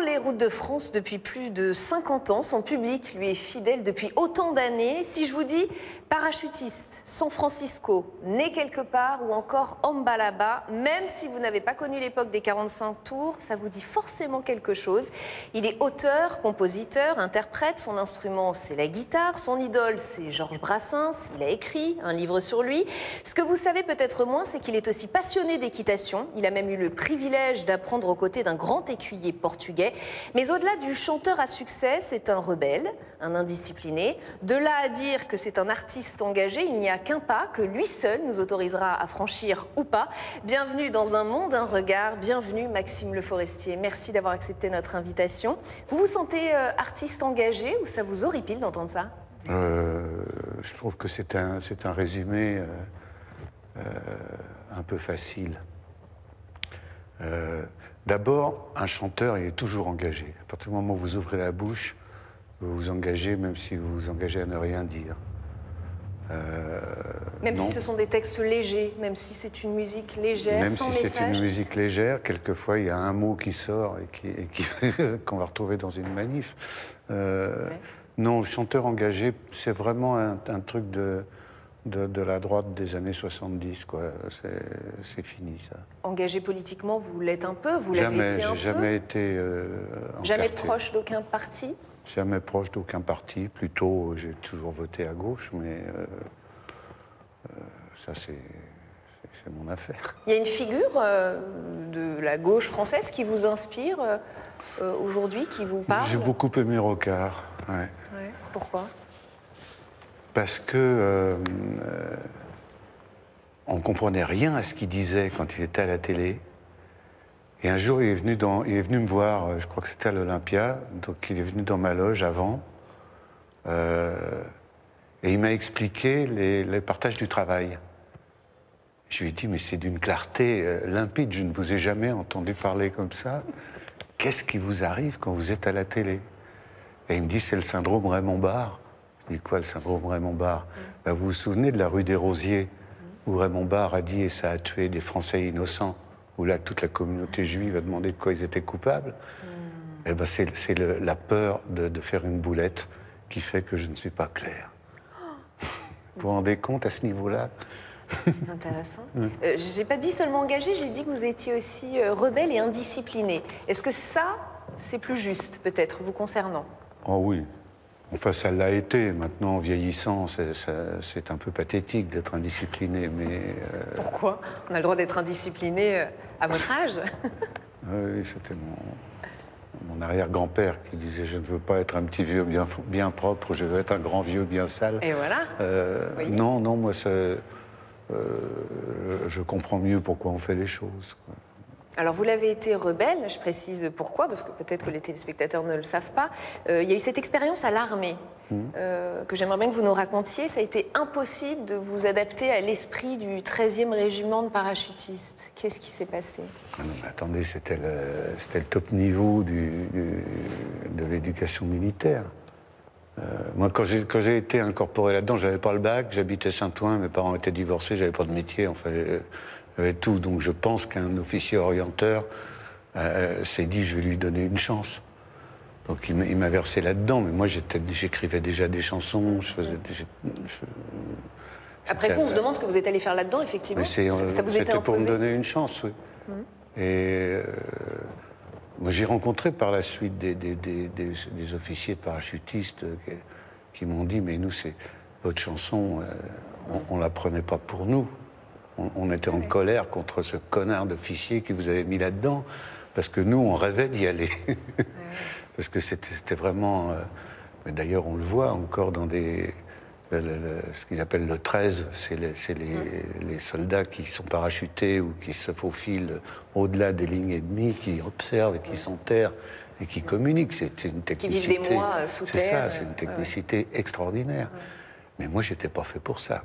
les routes de France depuis plus de 50 ans. Son public lui est fidèle depuis autant d'années. Si je vous dis parachutiste, San Francisco, né quelque part ou encore Amba là-bas, même si vous n'avez pas connu l'époque des 45 tours, ça vous dit forcément quelque chose. Il est auteur, compositeur, interprète. Son instrument, c'est la guitare. Son idole, c'est Georges Brassens. Il a écrit un livre sur lui. Ce que vous savez peut-être moins, c'est qu'il est aussi passionné d'équitation. Il a même eu le privilège d'apprendre aux côtés d'un grand écuyer portugais. Mais au-delà du chanteur à succès, c'est un rebelle, un indiscipliné. De là à dire que c'est un artiste engagé, il n'y a qu'un pas que lui seul nous autorisera à franchir ou pas. Bienvenue dans Un monde, un regard. Bienvenue Maxime Le Forestier. Merci d'avoir accepté notre invitation. Vous vous sentez artiste engagé ou ça vous horripile d'entendre ça? Je trouve que c'est un résumé un peu facile. D'abord, un chanteur, il est toujours engagé. À partir du moment où vous ouvrez la bouche, vous vous engagez, même si vous vous engagez à ne rien dire. Même si ce sont des textes légers, même si c'est une musique légère, même sans si message. c'est une musique légère, quelquefois il y a un mot qui sort et qu'on va retrouver dans une manif. Ouais. Non, chanteur engagé, c'est vraiment un truc de la droite des années 70, quoi. C'est fini, ça. Engagé politiquement, vous l'êtes un peu, vous l'avez été un peu. J'ai jamais été Jamais encarté. proche d'aucun parti? Jamais proche d'aucun parti. Plutôt, j'ai toujours voté à gauche, mais ça, c'est mon affaire. Il y a une figure de la gauche française qui vous inspire aujourd'hui, qui vous parle? J'ai beaucoup aimé Rocard, ouais. Ouais. Pourquoi? Parce que on comprenait rien à ce qu'il disait quand il était à la télé. Et un jour, il est venu me voir, je crois que c'était à l'Olympia, donc il est venu dans ma loge avant, et il m'a expliqué les partages du travail. Je lui ai dit, mais c'est d'une clarté limpide, je ne vous ai jamais entendu parler comme ça. Qu'est-ce qui vous arrive quand vous êtes à la télé? Et il me dit, c'est le syndrome Raymond Barre. Je dis, quoi, le syndrome Raymond Barre? Ben, vous vous souvenez de la rue des Rosiers, où Raymond Barre a dit, et ça a tué des Français innocents, où là, toute la communauté juive a demandé de quoi ils étaient coupables. Eh ben, c'est la peur de faire une boulette qui fait que je ne suis pas clair. Vous vous rendez compte à ce niveau-là? Intéressant. J'ai pas dit seulement engagé, j'ai dit que vous étiez aussi rebelle et indiscipliné. Est-ce que ça, c'est plus juste, peut-être, vous concernant? Oh oui. Enfin, ça l'a été. Maintenant, en vieillissant, c'est un peu pathétique d'être indiscipliné, mais... Pourquoi? On a le droit d'être indiscipliné à votre âge? Oui, c'était mon arrière-grand-père qui disait « Je ne veux pas être un petit vieux bien propre, je veux être un grand vieux bien sale. » Et voilà. Oui. Non, moi, je comprends mieux pourquoi on fait les choses, quoi. Alors, vous l'avez été rebelle, je précise pourquoi, parce que peut-être que les téléspectateurs ne le savent pas. Il y a eu cette expérience à l'armée, que j'aimerais bien que vous nous racontiez. Ça a été impossible de vous adapter à l'esprit du 13e régiment de parachutistes. Qu'est-ce qui s'est passé? Ah non, mais attendez, c'était le top niveau de l'éducation militaire. Moi, quand j'ai été incorporé là-dedans, j'avais pas le bac, j'habitais Saint-Ouen, mes parents étaient divorcés, j'avais pas de métier, enfin... J'avais tout, donc je pense qu'un officier orienteur s'est dit je vais lui donner une chance. Donc il m'a versé là-dedans, mais moi j'écrivais déjà des chansons, je faisais... Après coup, on se demande ce que vous êtes allé faire là-dedans, effectivement. Ça vous était C'était pour me imposé? donner une chance, oui. Et moi j'ai rencontré par la suite des officiers de parachutistes qui m'ont dit mais nous, votre chanson, on la prenait pas pour nous. On était en colère contre ce connard d'officier qui vous avait mis là-dedans, parce que nous, on rêvait d'y aller. Parce que c'était vraiment... mais d'ailleurs, on le voit encore dans ce qu'ils appellent le 13, c'est les soldats qui sont parachutés ou qui se faufilent au-delà des lignes ennemies, qui observent et qui s'enterrent et qui communiquent. C'est une technicité... Qui vivent des mois sous terre. C'est ça, c'est une technicité extraordinaire. Mais moi, j'étais pas fait pour ça.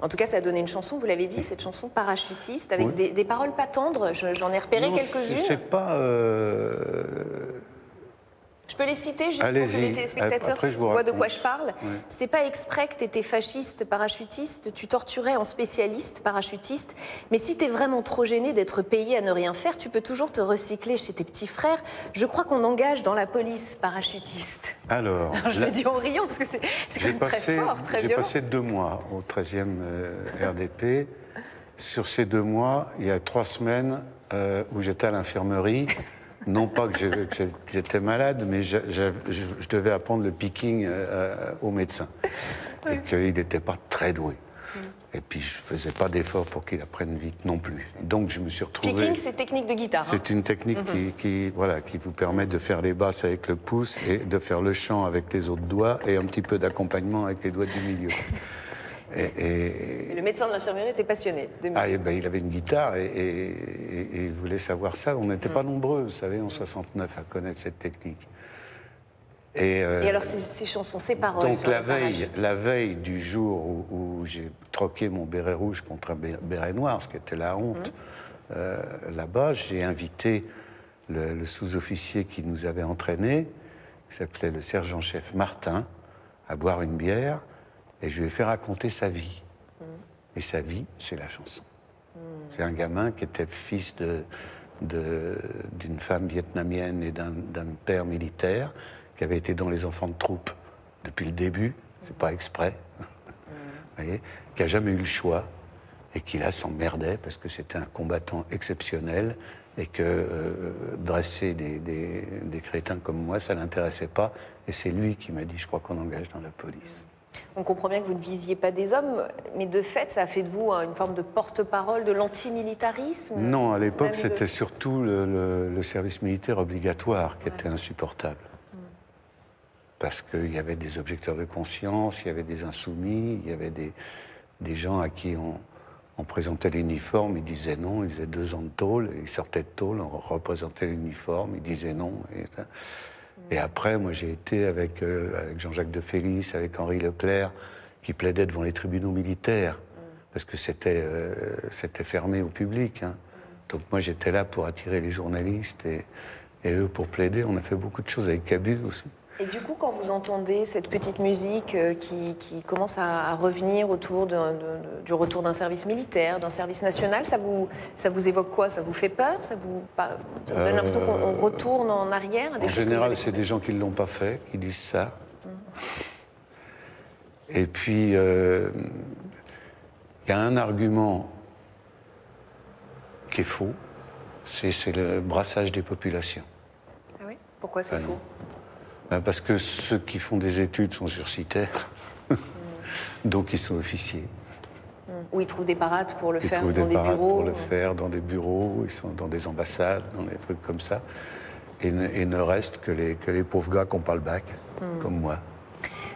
En tout cas, ça a donné une chanson, vous l'avez dit, cette chanson parachutiste, avec des paroles pas tendres. J'en ai repéré quelques-unes. C'est pas... Je peux les citer juste pour que Allez-y. les téléspectateurs Après, je vous voient de quoi raconte. je parle. Ouais. C'est pas exprès que tu étais fasciste, parachutiste, tu torturais en spécialiste, parachutiste. Mais si tu es vraiment trop gêné d'être payé à ne rien faire, tu peux toujours te recycler chez tes petits frères. Je crois qu'on engage dans la police parachutiste. Alors, Je le dis en riant parce que c'est quand même très fort, très j'ai violent. passé 2 mois au 13e RDP. Sur ces 2 mois, il y a 3 semaines où j'étais à l'infirmerie. Non pas que j'étais malade, mais je devais apprendre le picking au médecin. Et qu'il n'était pas très doué. Et puis je ne faisais pas d'effort pour qu'il apprenne vite non plus. Donc je me suis retrouvé... Picking, c'est technique de guitare. C'est une technique qui vous permet de faire les basses avec le pouce et de faire le chant avec les autres doigts et un petit peu d'accompagnement avec les doigts du milieu. Et le médecin de l'infirmerie était passionné de musique. Il avait une guitare et il voulait savoir ça. On n'était pas nombreux, vous savez, en 69 à connaître cette technique. Et alors ces chansons, ces paroles donc sur la le parachute. veille du jour où j'ai troqué mon béret rouge contre un béret noir, ce qui était la honte, là-bas, j'ai invité le sous-officier qui nous avait entraînés, qui s'appelait le sergent-chef Martin, à boire une bière, et je lui ai fait raconter sa vie. Et sa vie, c'est la chanson. C'est un gamin qui était fils d'une femme vietnamienne et d'un père militaire, qui avait été dans les enfants de troupe depuis le début, c'est pas exprès, voyez, qui n'a jamais eu le choix, et qui là s'emmerdait parce que c'était un combattant exceptionnel, et que dresser des crétins comme moi, ça ne l'intéressait pas, et c'est lui qui m'a dit, je crois qu'on engage dans la police. On comprend bien que vous ne visiez pas des hommes, mais de fait, ça a fait de vous une forme de porte-parole de l'antimilitarisme. Non, à l'époque, c'était surtout le service militaire obligatoire qui était insupportable. Parce qu'il y avait des objecteurs de conscience, il y avait des insoumis, il y avait des gens à qui on présentait l'uniforme, ils disaient non, ils faisaient 2 ans de tôle, ils sortaient de tôle, on représentait l'uniforme, ils disaient non. Et après, moi, j'ai été avec Jean-Jacques de Félis, avec Henri Leclerc, qui plaidaient devant les tribunaux militaires, parce que c'était fermé au public. Hein. Donc moi, j'étais là pour attirer les journalistes et eux pour plaider. On a fait beaucoup de choses avec Cabu aussi. Et du coup, quand vous entendez cette petite musique qui commence à revenir autour du retour d'un service militaire, d'un service national, ça vous évoque quoi? Ça vous fait peur? Ça vous donne l'impression qu'on retourne en arrière à des En choses général, c'est des gens qui ne l'ont pas fait, qui disent ça. Et puis, il y a un argument qui est faux, c'est le brassage des populations. Ah oui? Pourquoi c'est faux? Parce que ceux qui font des études sont sursitaires, donc ils sont officiers. Ou ils trouvent des parades pour le faire Ils trouvent dans des des parades bureaux. pour le faire dans des bureaux, ils sont dans des ambassades, dans des trucs comme ça. Et ne restent que les pauvres gars qui n'ont pas le bac, comme moi.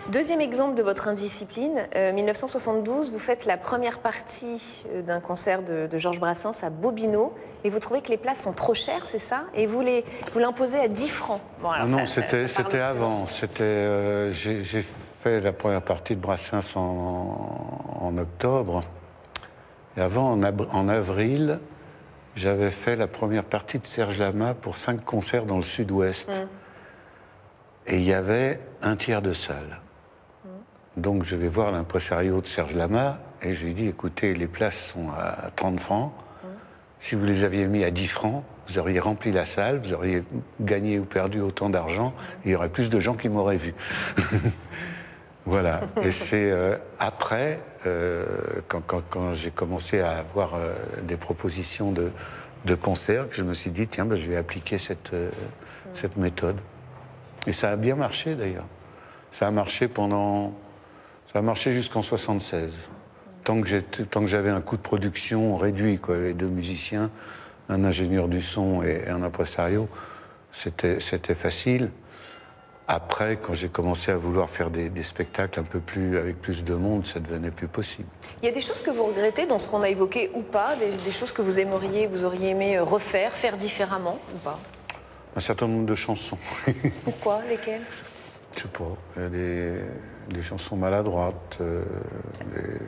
Deuxième exemple de votre indiscipline, 1972, vous faites la première partie d'un concert de Georges Brassens à Bobino, et vous trouvez que les places sont trop chères, c'est ça? Et vous l'imposez à 10 francs. Bon, alors Non, ça c'était avant. J'ai fait la première partie de Brassens en octobre. Et avant, en avril, j'avais fait la première partie de Serge Lama pour 5 concerts dans le sud-ouest. Et il y avait un tiers de salle. Donc je vais voir l'impresario de Serge Lama et je lui dis, écoutez, les places sont à 30 francs. Si vous les aviez mis à 10 francs, vous auriez rempli la salle, vous auriez gagné ou perdu autant d'argent, il y aurait plus de gens qui m'auraient vu. Voilà. Et c'est après, quand j'ai commencé à avoir des propositions de concerts, que je me suis dit, tiens, je vais appliquer cette méthode. Et ça a bien marché, d'ailleurs. Ça a marché jusqu'en 76. Tant que j'avais un coût de production réduit, quoi, les 2 musiciens, un ingénieur du son et un impresario, c'était facile. Après, quand j'ai commencé à vouloir faire des spectacles avec plus de monde, ça devenait plus possible. Il y a des choses que vous regrettez dans ce qu'on a évoqué ou pas, des choses que vous auriez aimé refaire, faire différemment ou pas? Un certain nombre de chansons. Pourquoi? Lesquelles? Je sais pas. Il y a des chansons maladroites.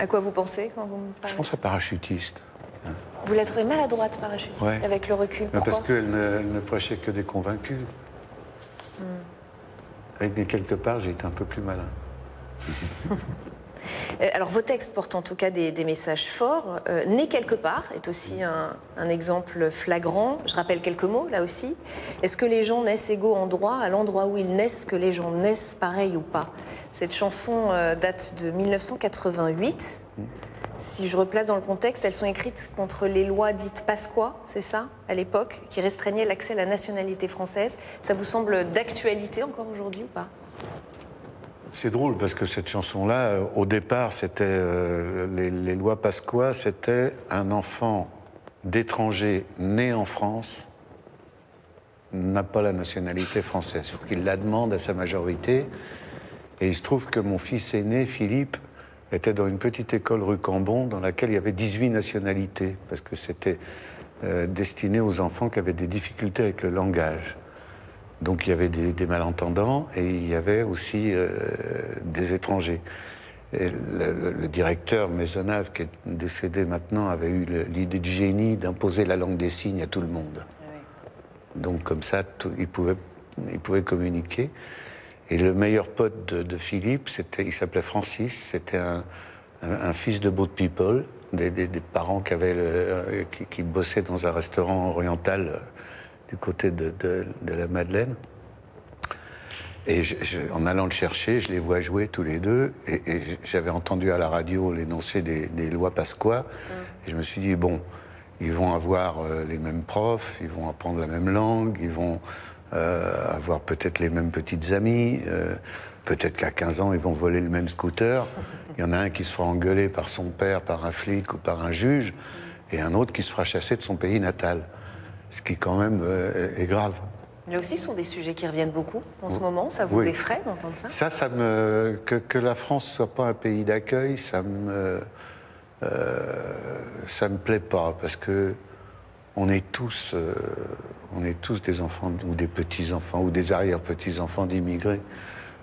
À quoi vous pensez quand vous me parlez? Je pense à Parachutiste. Vous la trouvez maladroite, Parachutiste, Ouais. avec le recul? Pourquoi? Parce qu'elle ne prêchait que des convaincus. Avec quelque part, j'ai été un peu plus malin. Alors vos textes portent en tout cas des messages forts. Né quelque part est aussi un exemple flagrant. Je rappelle quelques mots là aussi. Est-ce que les gens naissent égaux en droit à l'endroit où ils naissent, que les gens naissent pareils ou pas? Cette chanson date de 1988. Si je replace dans le contexte, elles sont écrites contre les lois dites Pasqua, c'est ça, à l'époque, qui restreignaient l'accès à la nationalité française. Ça vous semble d'actualité encore aujourd'hui ou pas? C'est drôle parce que cette chanson-là, au départ, c'était les lois Pasqua, c'était un enfant d'étranger né en France n'a pas la nationalité française. Il faut qu'il la demande à sa majorité. Et il se trouve que mon fils aîné, Philippe, était dans une petite école rue Cambon dans laquelle il y avait 18 nationalités, parce que c'était destiné aux enfants qui avaient des difficultés avec le langage. Donc il y avait des malentendants et il y avait aussi des étrangers. Et le directeur Maisonnave, qui est décédé maintenant, avait eu l'idée de génie d'imposer la langue des signes à tout le monde. Donc comme ça, il pouvait communiquer. Et le meilleur pote de Philippe, il s'appelait Francis, c'était un fils de boat people, des parents qui bossaient dans un restaurant oriental du côté de la Madeleine. Et en allant le chercher, je les vois jouer tous les deux, et j'avais entendu à la radio l'énoncé des lois Pasqua, et je me suis dit, bon, ils vont avoir les mêmes profs, ils vont apprendre la même langue, ils vont avoir peut-être les mêmes petites amies, peut-être qu'à 15 ans, ils vont voler le même scooter. Il y en a un qui se fera engueuler par son père, par un flic ou par un juge, et un autre qui se fera chasser de son pays natal. Ce qui, quand même, est grave. Là aussi, ce sont des sujets qui reviennent beaucoup en ce moment. Ça vous effraie d'entendre ça? Que la France ne soit pas un pays d'accueil, ça me plaît pas, parce que on est tous des enfants ou des petits-enfants ou des arrière-petits-enfants d'immigrés.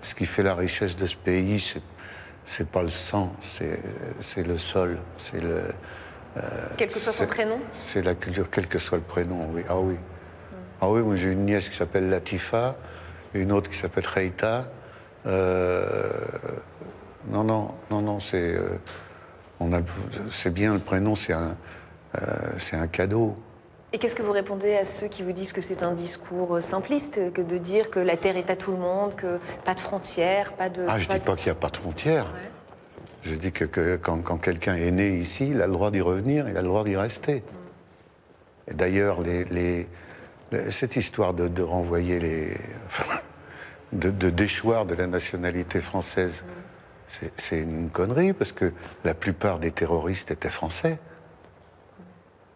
Ce qui fait la richesse de ce pays, c'est pas le sang, c'est le sol, c'est le... quel que soit son prénom? C'est la culture, quel que soit le prénom, oui. Ah oui. Ah oui, moi j'ai une nièce qui s'appelle Latifa, une autre qui s'appelle Reita. Non, c'est bien le prénom, c'est un cadeau. Et qu'est-ce que vous répondez à ceux qui vous disent que c'est un discours simpliste, que de dire que la terre est à tout le monde, que pas de frontières, pas de... Ah, je dis pas qu'il n'y a pas de frontières. Ouais. Je dis que quand quelqu'un est né ici, il a le droit d'y revenir, il a le droit d'y rester. Et d'ailleurs, cette histoire de renvoyer de déchoir de la nationalité française, c'est une connerie, parce que la plupart des terroristes étaient français.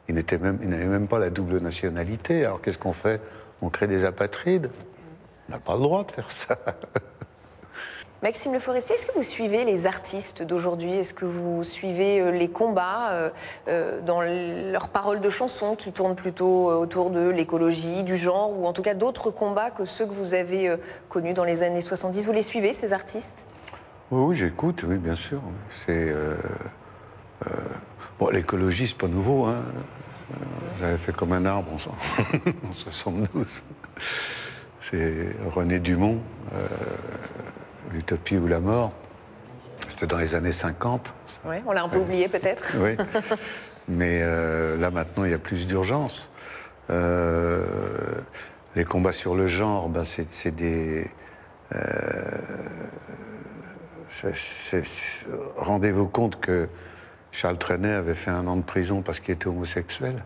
Ils n'avaient même pas la double nationalité. Alors qu'est-ce qu'on fait? On crée des apatrides? On n'a pas le droit de faire ça. Maxime Le Forestier, est-ce que vous suivez les artistes d'aujourd'hui? Est-ce que vous suivez les combats dans leurs paroles de chansons qui tournent plutôt autour de l'écologie, du genre, ou en tout cas d'autres combats que ceux que vous avez connus dans les années 70? Vous les suivez, ces artistes? Oui, j'écoute, oui, bien sûr. Bon, l'écologie, c'est pas nouveau, hein. J'avais fait comme un arbre en 72. C'est René Dumont, L'utopie ou la mort. C'était dans les années 50. Oui, on l'a un peu oublié peut-être. Oui, mais là maintenant, il y a plus d'urgence. Les combats sur le genre, ben, c'est des... Rendez-vous compte que Charles Trenet avait fait 1 an de prison parce qu'il était homosexuel.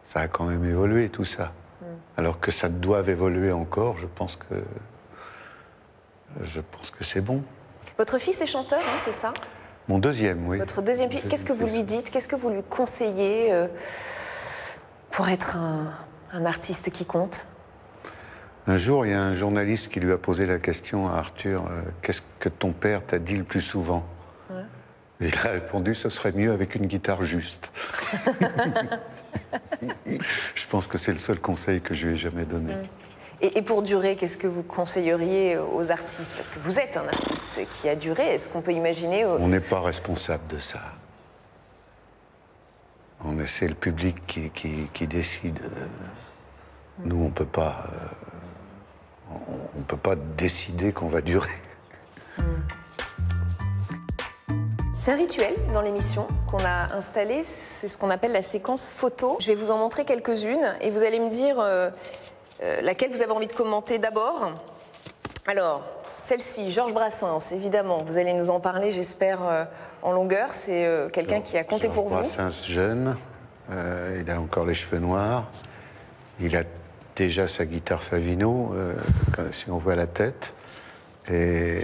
Ça a quand même évolué, tout ça. Alors que ça doit évoluer encore, je pense que c'est bon. Votre fils est chanteur, hein, c'est ça? Mon deuxième, oui. Votre deuxième fils. Qu'est-ce que vous lui dites? Qu'est-ce que vous lui conseillez pour être un artiste qui compte? Un jour, il y a un journaliste qui lui a posé la question à Arthur, qu'est-ce que ton père t'a dit le plus souvent? Et il a répondu, ce serait mieux avec une guitare juste. Je pense que c'est le seul conseil que je lui ai jamais donné. Et pour durer, qu'est-ce que vous conseilleriez aux artistes? Parce que vous êtes un artiste qui a duré. Est-ce qu'on peut imaginer... On n'est pas responsable de ça. C'est le public qui décide. Nous, on peut pas on ne peut pas décider qu'on va durer. C'est un rituel dans l'émission qu'on a installé, c'est ce qu'on appelle la séquence photo. Je vais vous en montrer quelques-unes et vous allez me dire laquelle vous avez envie de commenter d'abord. Alors, celle-ci, Georges Brassens, évidemment, vous allez nous en parler, j'espère, en longueur. C'est quelqu'un qui a compté pour vous. Brassens jeune, il a encore les cheveux noirs, il a déjà sa guitare Favino, si on voit la tête. Et...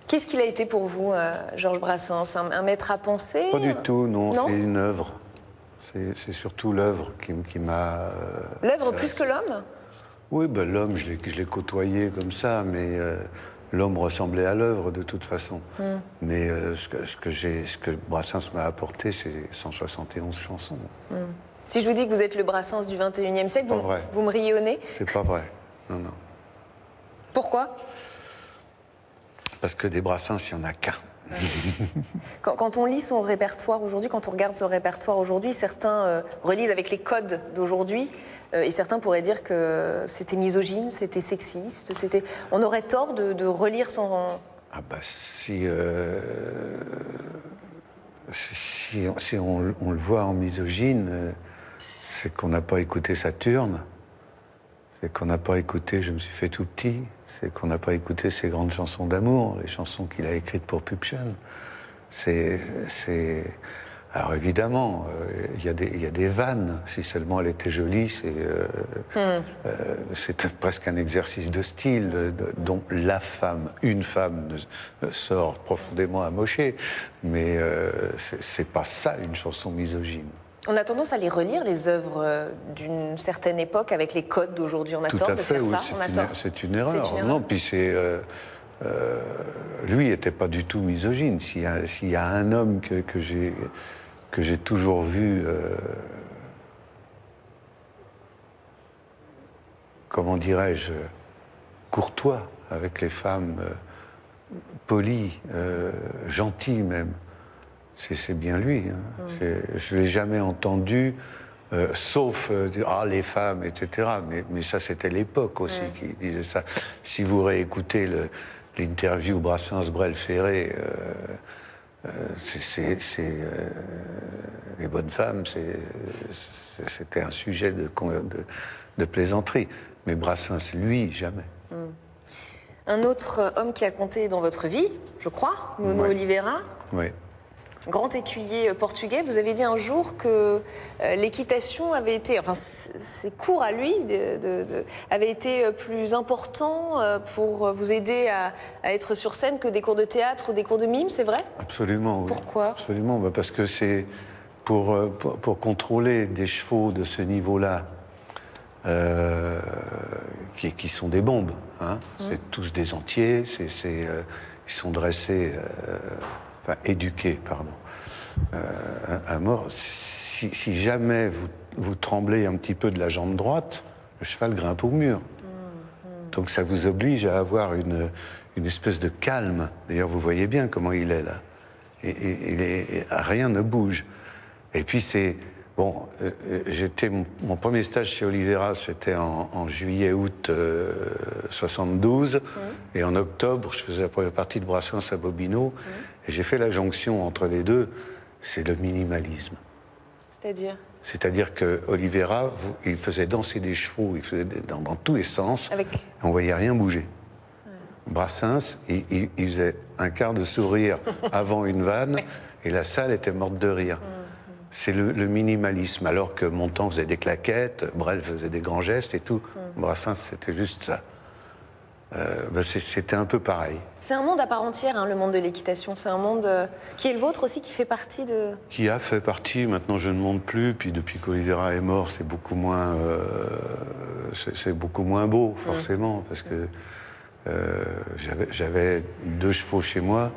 Qu'est-ce qu'il a été pour vous, Georges Brassens? Un maître à penser? Pas du tout, non, non, c'est une œuvre. C'est surtout l'œuvre qui m'a... L'œuvre plus que l'homme? Oui, ben, l'homme, je l'ai côtoyé comme ça, mais l'homme ressemblait à l'œuvre de toute façon. Mais ce que Brassens m'a apporté, c'est 171 chansons. Si je vous dis que vous êtes le Brassens du 21e siècle, vous me riez au nez? C'est pas vrai, non, non. Pourquoi? Parce que des Brassens, il n'y en a qu'un. Quand on lit son répertoire aujourd'hui, quand on regarde son répertoire aujourd'hui, certains relisent avec les codes d'aujourd'hui et certains pourraient dire que c'était misogyne, c'était sexiste, on aurait tort de relire son... Ah bah si on le voit en misogyne, c'est qu'on n'a pas écouté Saturne, c'est qu'on n'a pas écouté Je me suis fait tout petit, c'est qu'on n'a pas écouté ses grandes chansons d'amour, les chansons qu'il a écrites pour Pübchen. Alors évidemment, il y a des vannes. Si seulement elle était jolie, c'est presque un exercice de style dont une femme sort profondément amochée. Mais c'est pas ça une chanson misogyne. On a tendance à les relire, les œuvres d'une certaine époque, avec les codes d'aujourd'hui. On a tort de faire ça. C'est une erreur. Non, puis lui n'était pas du tout misogyne. S'il y a un homme que j'ai toujours vu, comment dirais-je, courtois avec les femmes, poli, gentil même, c'est bien lui. Hein. Je ne l'ai jamais entendu, sauf dire « Ah, les femmes », etc. Mais ça, c'était l'époque aussi qui disait ça. Si vous réécoutez l'interview Brassens-Brel-Ferré, les bonnes femmes, c'était un sujet de plaisanterie. Mais Brassens, lui, jamais. Un autre homme qui a compté dans votre vie, je crois, Nuno Oliveira. Oui. Grand écuyer portugais, vous avez dit un jour que l'équitation avait été, enfin ses cours à lui, avaient été plus importants pour vous aider à être sur scène que des cours de théâtre ou des cours de mime, c'est vrai? Absolument, oui. Pourquoi? Absolument, parce que c'est pour contrôler des chevaux de ce niveau-là, qui sont des bombes, hein. C'est tous des entiers, ils sont dressés... Enfin, éduqué, pardon, à mort. Si jamais vous tremblez un petit peu de la jambe droite, le cheval grimpe au mur. Donc ça vous oblige à avoir une espèce de calme. D'ailleurs, vous voyez bien comment il est là. Et rien ne bouge. Et puis c'est... Bon, mon premier stage chez Oliveira, c'était en juillet-août 72. Et en octobre, je faisais la première partie de Brassens à Bobino. Et j'ai fait la jonction entre les deux. C'est le minimalisme. C'est-à-dire? C'est-à-dire que Oliveira, il faisait danser des chevaux, il faisait dans tous les sens. On ne voyait rien bouger. Brassens, il faisait un quart de sourire avant une vanne, et la salle était morte de rire. C'est le minimalisme, alors que Montand faisait des claquettes, Brel faisait des grands gestes et tout. Brassens, c'était juste ça. C'était un peu pareil. C'est un monde à part entière, hein, le monde de l'équitation. C'est un monde qui est le vôtre aussi, qui fait partie de... Qui a fait partie, maintenant je ne monte plus, puis depuis qu'Oliveira est mort, c'est beaucoup moins beau, forcément, parce que j'avais 2 chevaux chez moi,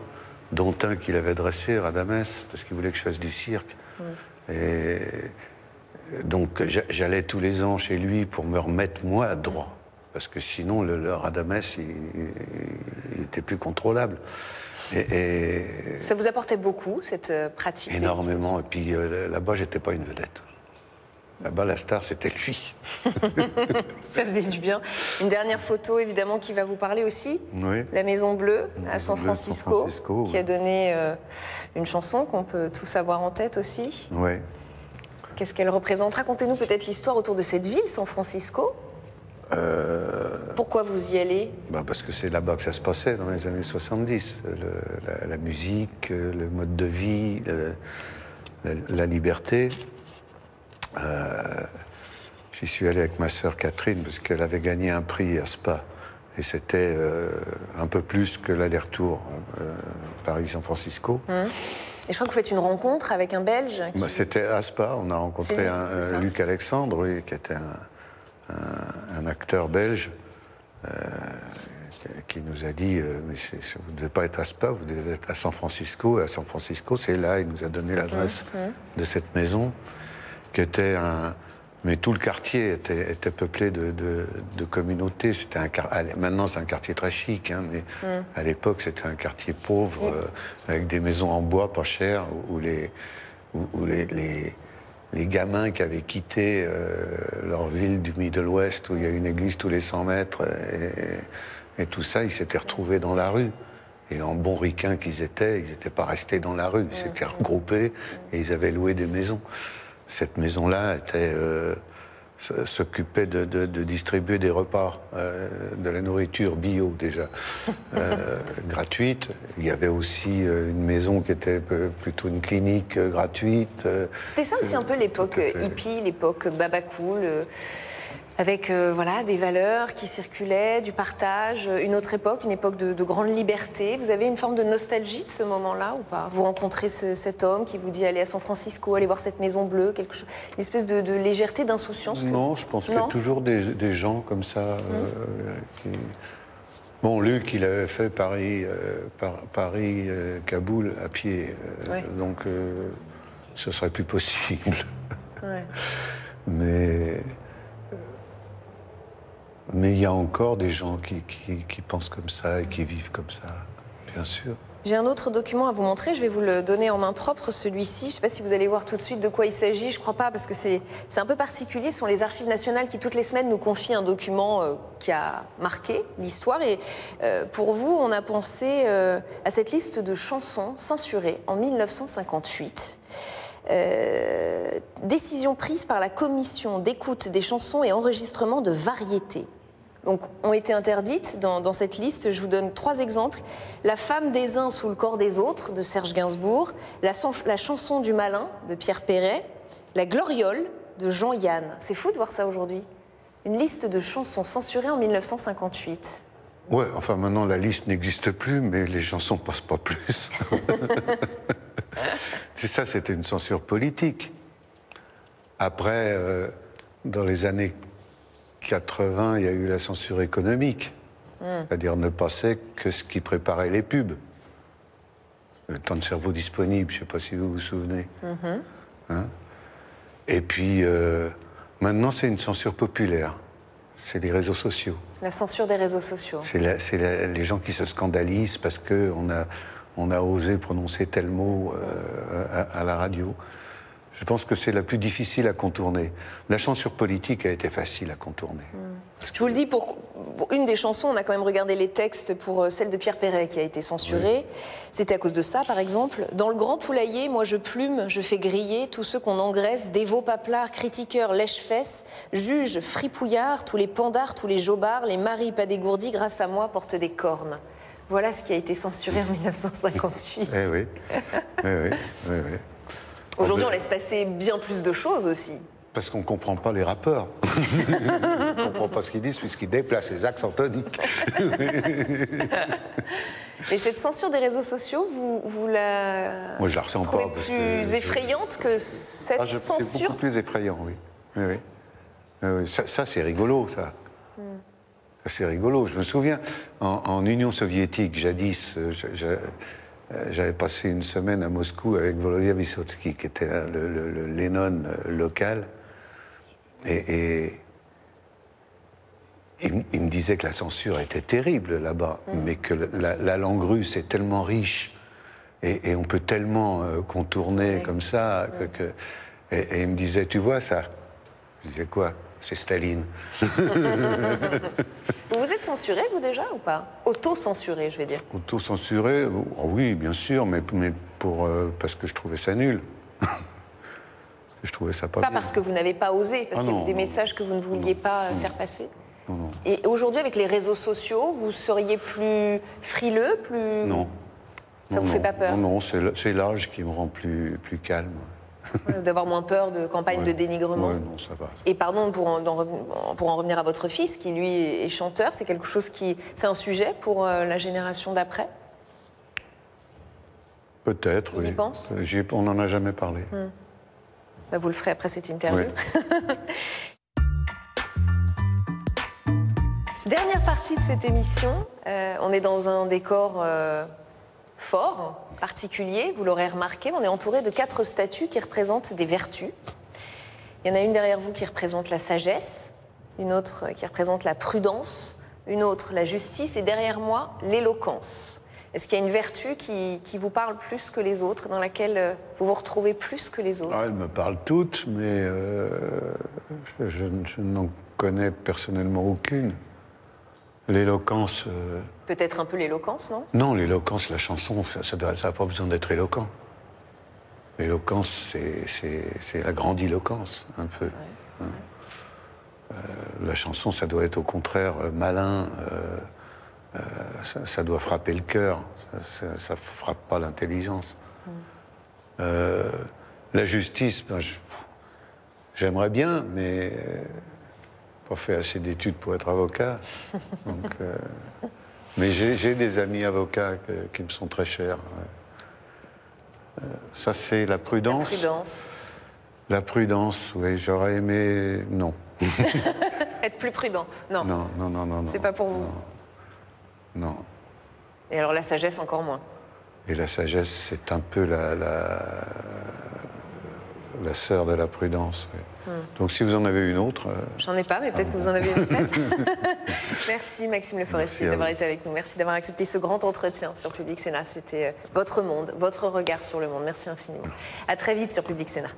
dont un qu'il avait dressé, Radamès, parce qu'il voulait que je fasse du cirque. Et donc j'allais tous les ans chez lui pour me remettre moi droit, parce que sinon le Radamès il était plus contrôlable. Et ça vous apportait beaucoup cette pratique? Énormément. Et puis là-bas j'étais pas une vedette. Là-bas, la star, c'était lui. Ça faisait du bien. Une dernière photo, évidemment, qui va vous parler aussi. Oui. La Maison Bleue La à Maison San Bleue de Francisco, qui oui. a donné une chanson qu'on peut tous avoir en tête aussi. Oui. Qu'est-ce qu'elle représente? Racontez-nous peut-être l'histoire autour de cette ville, San Francisco. Pourquoi vous y allez? Parce que c'est là-bas que ça se passait dans les années 70. La musique, le mode de vie, la liberté. J'y suis allé avec ma sœur Catherine parce qu'elle avait gagné un prix à Spa. Et c'était un peu plus que l'aller-retour Paris-San Francisco. Et je crois que vous faites une rencontre avec un Belge. C'était à Spa, on a rencontré Luc Alexandre, oui, qui était un acteur belge, qui nous a dit mais vous ne devez pas être à Spa, vous devez être à San Francisco. Et à San Francisco, c'est là, il nous a donné l'adresse de cette maison, qui était mais tout le quartier était peuplé de communautés. Maintenant, c'est un quartier très chic, hein, mais à l'époque, c'était un quartier pauvre, avec des maisons en bois pas chères, où les gamins qui avaient quitté leur ville du Middle West, où il y a une église tous les 100 mètres, et tout ça, ils s'étaient retrouvés dans la rue. Et en bons ricains qu'ils étaient, ils n'étaient pas restés dans la rue. Ils s'étaient regroupés et ils avaient loué des maisons. Cette maison-là s'occupait de distribuer des repas, de la nourriture bio déjà, gratuite. Il y avait aussi une maison qui était plutôt une clinique gratuite. C'était ça aussi un peu l'époque hippie, l'époque babacool, avec voilà, des valeurs qui circulaient, du partage, une autre époque, une époque de grande liberté. Vous avez une forme de nostalgie de ce moment-là ou pas? Vous rencontrez cet homme qui vous dit allez à San Francisco, allez voir cette Maison Bleue, une espèce de légèreté, d'insouciance Non, je pense qu'il y a toujours des gens comme ça qui... Bon, Luc, il avait fait Paris-Kaboul à pied, donc ce serait plus possible. Ouais. Mais il y a encore des gens qui pensent comme ça et qui vivent comme ça, bien sûr. J'ai un autre document à vous montrer, je vais vous le donner en main propre, celui-ci. Je ne sais pas si vous allez voir tout de suite de quoi il s'agit, je ne crois pas, parce que c'est un peu particulier. Ce sont les Archives nationales qui, toutes les semaines, nous confient un document qui a marqué l'histoire. Et pour vous, on a pensé à cette liste de chansons censurées en 1958. Décision prise par la commission d'écoute des chansons et enregistrement de variétés. Donc, ont été interdites dans cette liste. Je vous donne 3 exemples. La femme des uns sous le corps des autres, de Serge Gainsbourg. La chanson du malin, de Pierre Perret. La gloriole, de Jean-Yann. C'est fou de voir ça aujourd'hui. Une liste de chansons censurées en 1958. Ouais, enfin maintenant la liste n'existe plus, mais les chansons passent pas plus. C'est ça, c'était une censure politique. Après, dans les années 80, il y a eu la censure économique. C'est-à-dire ne passer que ce qui préparait les pubs. Le temps de cerveau disponible, je ne sais pas si vous vous souvenez. Hein? Et puis, maintenant, c'est une censure populaire. C'est les réseaux sociaux. La censure des réseaux sociaux. C'est les gens qui se scandalisent parce qu'on a osé prononcer tel mot à la radio. Je pense que c'est la plus difficile à contourner. La censure politique a été facile à contourner. Je vous le dis, pour une des chansons, on a quand même regardé les textes pour celle de Pierre Perret qui a été censurée. Oui. C'était à cause de ça, par exemple. Dans le grand poulailler, moi je plume, je fais griller tous ceux qu'on engraisse, dévots paplards, critiqueurs, lèche-fesses, juges, fripouillards, tous les pandards, tous les jobards, les maris pas dégourdis, grâce à moi, portent des cornes. Voilà ce qui a été censuré en 1958. Eh oui, oui. Aujourd'hui, on laisse passer bien plus de choses aussi. Parce qu'on ne comprend pas les rappeurs. On ne comprend pas ce qu'ils disent puisqu'ils déplacent les accents toniques. Et cette censure des réseaux sociaux, vous la... Moi, je la ressens pas. Trouvez plus effrayante que cette censure? C'est beaucoup plus effrayant, oui. Ça, c'est rigolo, ça. Ça, c'est rigolo. Je me souviens, en Union soviétique, jadis, j'avais passé une semaine à Moscou avec Volodya Vysotsky, qui était le Lennon local. Et il me disait que la censure était terrible là-bas, mais que la langue russe est tellement riche et on peut tellement contourner comme ça. Et il me disait, tu vois ça, Je disais quoi? C'est Staline. Vous vous êtes censuré, vous, déjà, ou pas? Auto-censuré, je vais dire. Auto-censuré? Oh, oui, bien sûr, mais parce que je trouvais ça nul. Je trouvais ça pas bien. Parce que vous n'avez pas osé, parce qu'il y a des messages que vous ne vouliez pas faire passer? Non. Et aujourd'hui, avec les réseaux sociaux, vous seriez plus frileux, plus... Non. Ça vous fait pas peur? Non, c'est l'âge qui me rend plus calme. D'avoir moins peur de campagnes de dénigrement? Oui, non, ça va. Et pardon, pour en revenir à votre fils, qui lui est chanteur, c'est quelque chose qui... C'est un sujet pour la génération d'après? Peut-être, oui. On y pense? On n'en a jamais parlé. Bah, vous le ferez après cette interview. Oui. Dernière partie de cette émission. On est dans un décor fort, particulier. Vous l'aurez remarqué, on est entouré de 4 statues qui représentent des vertus. Il y en a une derrière vous qui représente la sagesse, une autre qui représente la prudence, une autre la justice et derrière moi l'éloquence. Est-ce qu'il y a une vertu qui vous parle plus que les autres, dans laquelle vous vous retrouvez plus que les autres? Elles me parlent toutes, mais je n'en connais personnellement aucune. L'éloquence... Peut-être un peu l'éloquence, non? Non, l'éloquence, la chanson, ça n'a pas besoin d'être éloquent. L'éloquence, c'est la grandiloquence, un peu. Ouais. La chanson, ça doit être au contraire malin, ça doit frapper le cœur, ça ne frappe pas l'intelligence. La justice, ben, j'aimerais bien, mais pas fait assez d'études pour être avocat. Donc, mais j'ai des amis avocats qui me sont très chers. Ça, c'est la prudence. La prudence. La prudence, oui, j'aurais aimé... Non. Être plus prudent? Non. Non. C'est pas pour vous? Non. Et alors la sagesse, encore moins? Et la sagesse, c'est un peu la sœur de la prudence, oui. Donc si vous en avez une autre... J'en ai pas, mais peut-être que vous en avez une tête. Merci Maxime Le Forestier d'avoir été avec nous. Merci d'avoir accepté ce grand entretien sur Public Sénat. C'était votre monde, votre regard sur le monde. Merci infiniment. À très vite sur Public Sénat.